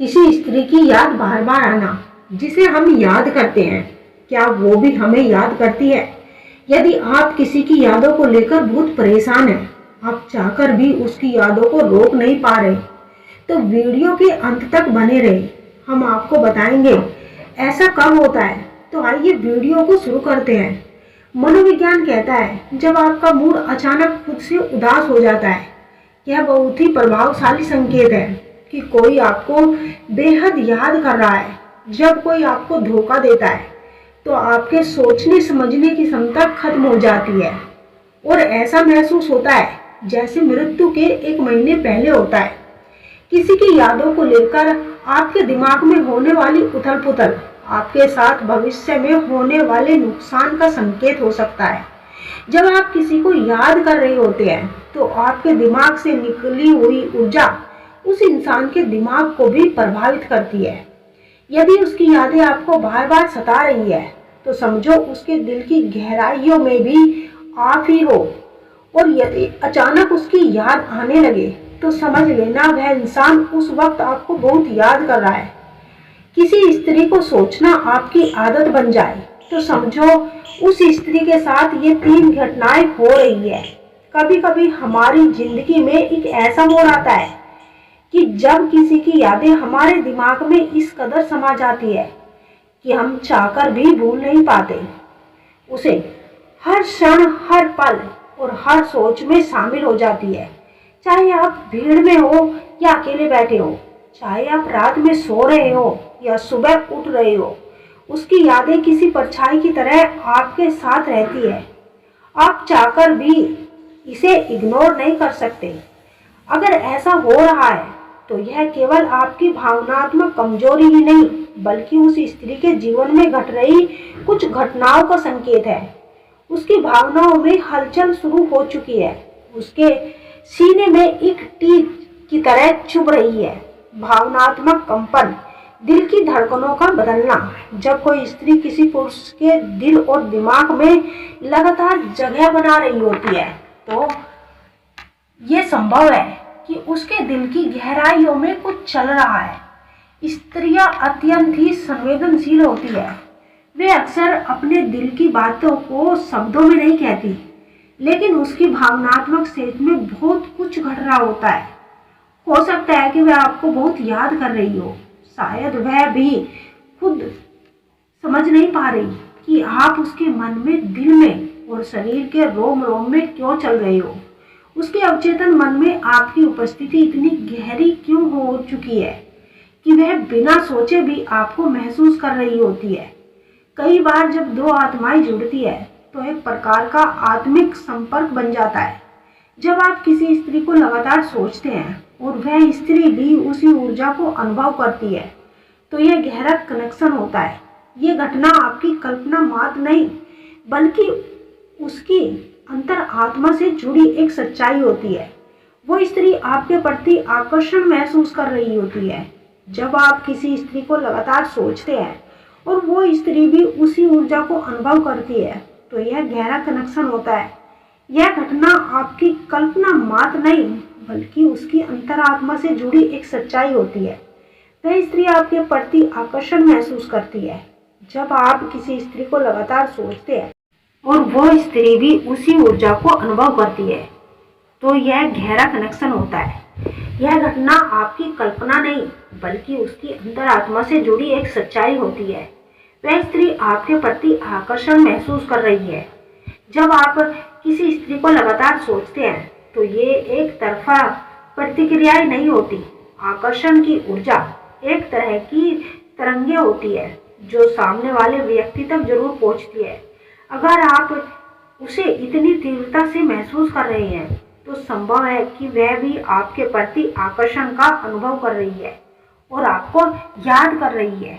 किसी स्त्री की याद बार बार आना, जिसे हम याद करते हैं, क्या वो भी हमें याद करती है? यदि आप किसी की यादों को लेकर बहुत परेशान हैं, आप चाहकर भी उसकी यादों को रोक नहीं पा रहे, तो वीडियो के अंत तक बने रहे। हम आपको बताएंगे ऐसा कब होता है। तो आइए वीडियो को शुरू करते हैं। मनोविज्ञान कहता है, जब आपका मूड अचानक खुद से उदास हो जाता है, यह बहुत ही प्रभावशाली संकेत है कि कोई आपको बेहद याद कर रहा है। जब कोई आपको धोखा देता है तो आपके सोचने समझने की क्षमता खत्म हो जाती है और ऐसा महसूस होता है जैसे मृत्यु के 1 महीने पहले होता है। किसी की यादों को लेकर आपके दिमाग में होने वाली उथल पुथल आपके साथ भविष्य में होने वाले नुकसान का संकेत हो सकता है। जब आप किसी को याद कर रहे होते हैं तो आपके दिमाग से निकली हुई ऊर्जा उस इंसान के दिमाग को भी प्रभावित करती है। यदि उसकी यादें आपको बार बार सता रही है तो समझो उसके दिल की गहराइयों में भी आप ही हो। और यदि अचानक उसकी याद आने लगे तो समझ लेना वह इंसान उस वक्त आपको बहुत याद कर रहा है। किसी स्त्री को सोचना आपकी आदत बन जाए तो समझो उस स्त्री के साथ ये 3 घटनाएं हो रही है। कभी कभी हमारी जिंदगी में एक ऐसा मोड़ आता है कि जब किसी की यादें हमारे दिमाग में इस कदर समा जाती है कि हम चाहकर भी भूल नहीं पाते उसे। हर क्षण, हर पल और हर सोच में शामिल हो जाती है। चाहे आप भीड़ में हो या अकेले बैठे हो, चाहे आप रात में सो रहे हो या सुबह उठ रहे हो, उसकी यादें किसी परछाई की तरह आपके साथ रहती है। आप चाहकर भी इसे इग्नोर नहीं कर सकते। अगर ऐसा हो रहा है तो यह केवल आपकी भावनात्मक कमजोरी ही नहीं, बल्कि उस स्त्री के जीवन में घट रही कुछ घटनाओं का संकेत है। उसकी भावनाओं में हलचल शुरू हो चुकी है। उसके सीने में एक टीक की तरह चुभ रही है। भावनात्मक कंपन, दिल की धड़कनों का बदलना। जब कोई स्त्री किसी पुरुष के दिल और दिमाग में लगातार जगह बना रही होती है तो ये संभव है कि उसके दिल की गहराइयों में कुछ चल रहा है। स्त्रियां अत्यंत ही संवेदनशील होती है। वे अक्सर अपने दिल की बातों को शब्दों में नहीं कहती, लेकिन उसकी भावनात्मक स्टेज में बहुत कुछ घट रहा होता है। हो सकता है कि वह आपको बहुत याद कर रही हो। शायद वह भी खुद समझ नहीं पा रही कि आप उसके मन में, दिल में और शरीर के रोम रोम में क्यों चल रहे हो। उसके अवचेतन मन में आपकी उपस्थिति इतनी गहरी क्यों हो चुकी है कि वह बिना सोचे भी आपको महसूस कर रही होती है। कई बार जब 2 आत्माएं जुड़ती है तो एक प्रकार का आत्मिक संपर्क बन जाता है। जब आप किसी स्त्री को लगातार सोचते हैं और वह स्त्री भी उसी ऊर्जा को अनुभव करती है तो यह गहरा कनेक्शन होता है। ये घटना आपकी कल्पना मात्र नहीं, बल्कि उसकी अंतर आत्मा से जुड़ी एक सच्चाई होती है। वो स्त्री आपके प्रति आकर्षण महसूस कर रही होती है। जब आप किसी स्त्री को लगातार सोचते हैं और वो स्त्री भी उसी ऊर्जा को अनुभव करती है तो यह गहरा कनेक्शन होता है। यह घटना आपकी कल्पना मात्र नहीं, बल्कि उसकी अंतरात्मा से जुड़ी एक सच्चाई होती है। वह स्त्री आपके प्रति आकर्षण महसूस करती है। जब आप किसी स्त्री को लगातार सोचते हैं और वो स्त्री भी उसी ऊर्जा को अनुभव करती है तो यह गहरा कनेक्शन होता है। यह घटना आपकी कल्पना नहीं, बल्कि उसकी अंतरात्मा से जुड़ी एक सच्चाई होती है। वह स्त्री आपके प्रति आकर्षण महसूस कर रही है। जब आप किसी स्त्री को लगातार सोचते हैं तो ये एक तरफा प्रतिक्रियाएं नहीं होती। आकर्षण की ऊर्जा एक तरह की तरंगे होती है जो सामने वाले व्यक्ति तक जरूर पहुंचती है। अगर आप उसे इतनी तीव्रता से महसूस कर रहे हैं तो संभव है कि वह भी आपके प्रति आकर्षण का अनुभव कर रही है और आपको याद कर रही है।